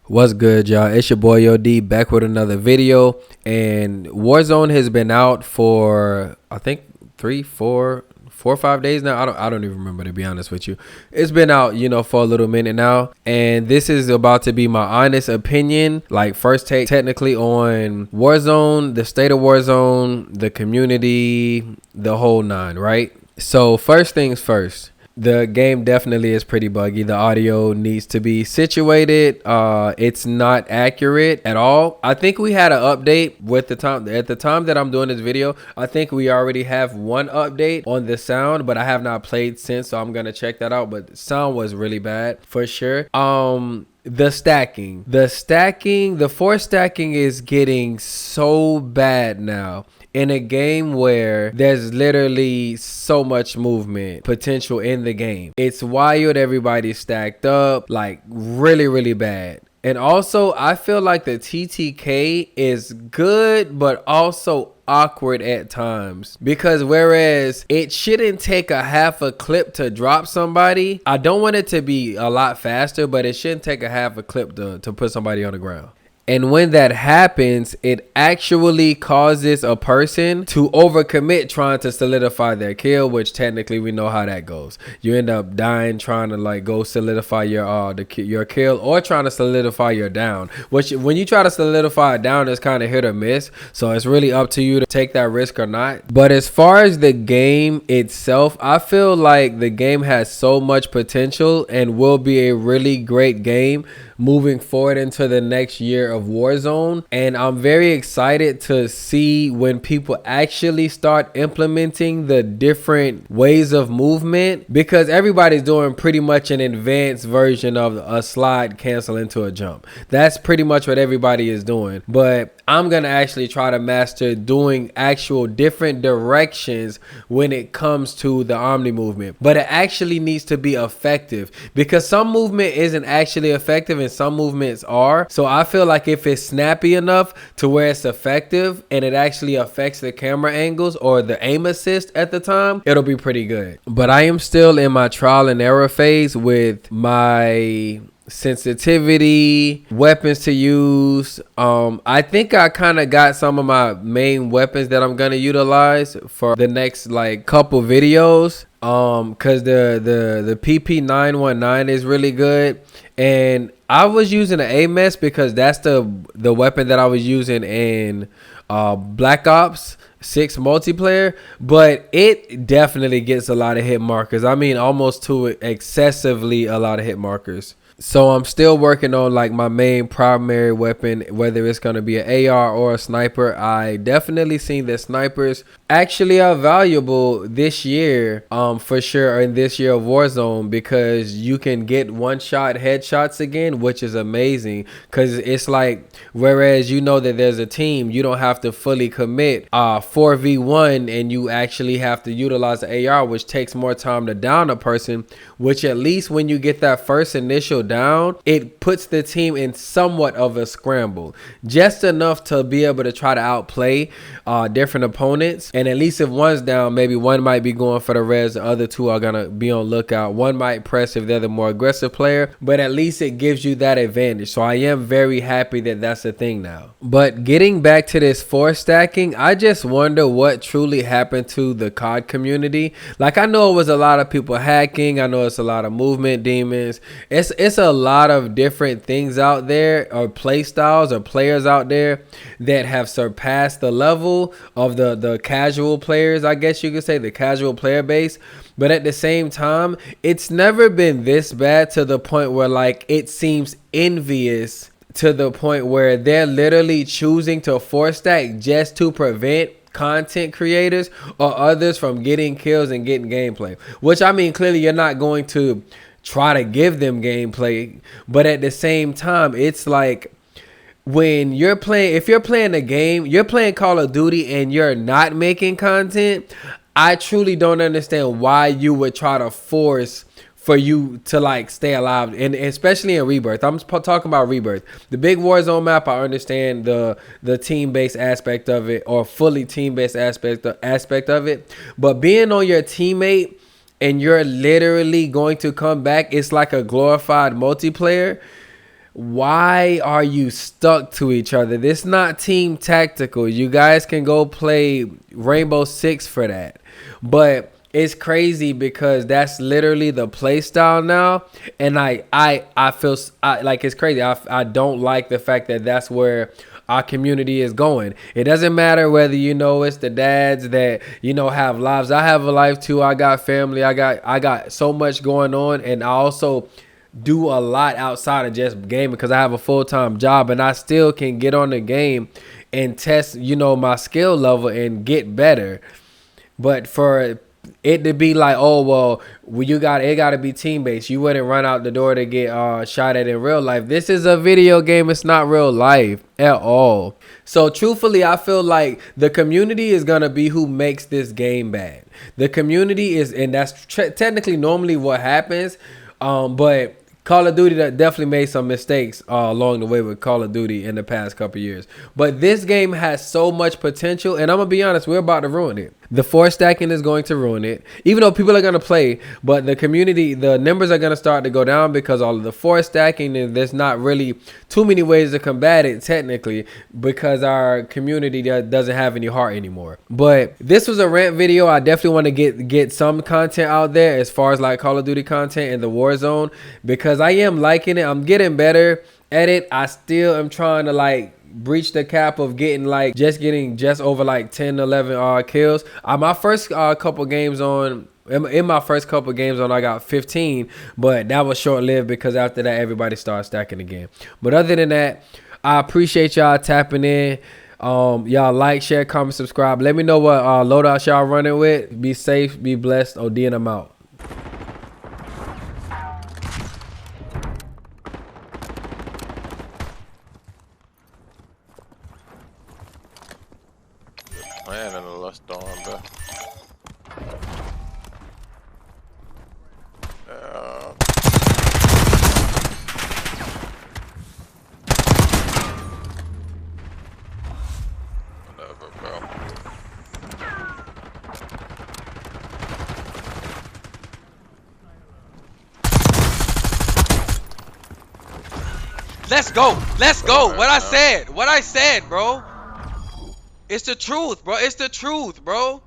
What's good, y'all? It's your boy Yo D back with another video. And Warzone has been out for I think 4 or 5 days now. I don't even remember, to be honest with you. It's been out, for a little minute now. And this is about to be my honest opinion, like first take technically on Warzone, the state of Warzone, the community, the whole nine, right? So first things first. The game definitely is pretty buggy. The audio needs to be situated. It's not accurate at all. I think we had an update with the time at the time that I'm doing this video. I think we already have one update on the sound, but I have not played since, so I'm gonna check that out. But the sound was really bad for sure. The force stacking is getting so bad now in a game where there's literally so much movement potential in the game. It's wild. Everybody's stacked up, like really, really bad. And also, I feel like the TTK is good, but also awkward at times, because whereas it shouldn't take a half a clip to drop somebody, I don't want it to be a lot faster, but it shouldn't take a half a clip to put somebody on the ground. And when that happens, it actually causes a person to overcommit trying to solidify their kill, which technically we know how that goes. You end up dying trying to like go solidify your kill, or trying to solidify your down, which when you try to solidify a down is kind of hit or miss. So it's really up to you to take that risk or not. But as far as the game itself, I feel like the game has so much potential and will be a really great game moving forward into the next year of Warzone. And I'm very excited to see when people actually start implementing the different ways of movement, because everybody's doing pretty much an advanced version of a slide cancel into a jump. That's pretty much what everybody is doing. But I'm gonna actually try to master doing actual different directions when it comes to the Omni movement. But it actually needs to be effective, because some movement isn't actually effective and some movements are. So I feel like if it's snappy enough to where it's effective and it actually affects the camera angles or the aim assist at the time, it'll be pretty good. But I am still in my trial and error phase with my sensitivity, weapons to use. I think I kind of got some of my main weapons that I'm gonna utilize for the next like couple videos. Cause the PP919 is really good, and I was using an AMS because that's the weapon that I was using in Black Ops 6 multiplayer, but it definitely gets a lot of hit markers. I mean, almost to excessively a lot of hit markers. So I'm still working on like my main primary weapon, whether it's going to be an AR or a sniper. I definitely seen that snipers actually are valuable this year, for sure, in this year of Warzone, because you can get one-shot headshots again, which is amazing. Because it's like, whereas you know that there's a team, you don't have to fully commit 4v1, and you actually have to utilize the AR, which takes more time to down a person, which at least when you get that first initial down, it puts the team in somewhat of a scramble, just enough to be able to try to outplay different opponents. And at least if one's down, maybe one might be going for the res, the other two are gonna be on lookout. One might press if they're the more aggressive player, but at least it gives you that advantage. So I am very happy that that's a thing now. But getting back to this force stacking, I just wonder what truly happened to the COD community. Like, I know it was a lot of people hacking, I know it's a lot of movement demons, it's a lot of different things out there, or play styles or players out there that have surpassed the level of the casual players, I guess you could say, the casual player base. But at the same time, it's never been this bad, to the point where like it seems envious, to the point where they're literally choosing to force stack just to prevent content creators or others from getting kills and getting gameplay. Which, I mean, clearly you're not going to try to give them gameplay, but at the same time, it's like, when you're playing, if you're playing a game, you're playing Call of Duty and you're not making content, I truly don't understand why you would try to force for you to like stay alive, and especially in Rebirth. I'm talking about Rebirth. The big Warzone map, I understand the team-based aspect of it, or fully team-based aspect of it, but being on your teammate and you're literally going to come back, it's like a glorified multiplayer. Why are you stuck to each other? This is not team tactical. You guys can go play Rainbow Six for that. But it's crazy because that's literally the play style now, and I feel like it's crazy. I don't like the fact that that's where our community is going. It doesn't matter whether it's the dads that have lives. I have a life too. I got family. I got so much going on, and I also do a lot outside of just gaming because I have a full-time job, and I still can get on the game and test my skill level and get better. But for it to be like, oh well, it got to be team based. You wouldn't run out the door to get shot at in real life. This is a video game. It's not real life at all. So truthfully, I feel like the community is gonna be who makes this game bad. The community is, and that's technically normally what happens. But Call of Duty definitely made some mistakes along the way with Call of Duty in the past couple years. But this game has so much potential, and I'm going to be honest, we're about to ruin it. The 4 stacking is going to ruin it, even though people are going to play, but the community, the numbers are going to start to go down because all of the 4 stacking, and there's not really too many ways to combat it technically because our community doesn't have any heart anymore. But this was a rant video. I definitely want to get some content out there as far as like Call of Duty content in the Warzone because I am liking it. I'm getting better at it. I still am trying to like breach the cap of getting just over like 10 11 kills. My first couple games on in my first couple games on I got 15, but that was short-lived because after that everybody started stacking again. But other than that, I appreciate y'all tapping in. Y'all like, share, comment, subscribe. Let me know what loadouts y'all running with. Be safe, be blessed. OD, and I'm out. Man, in the last storm, bro. Whatever, bro. Let's go. Let's go. What I said. What I said, bro. It's the truth, bro. It's the truth, bro.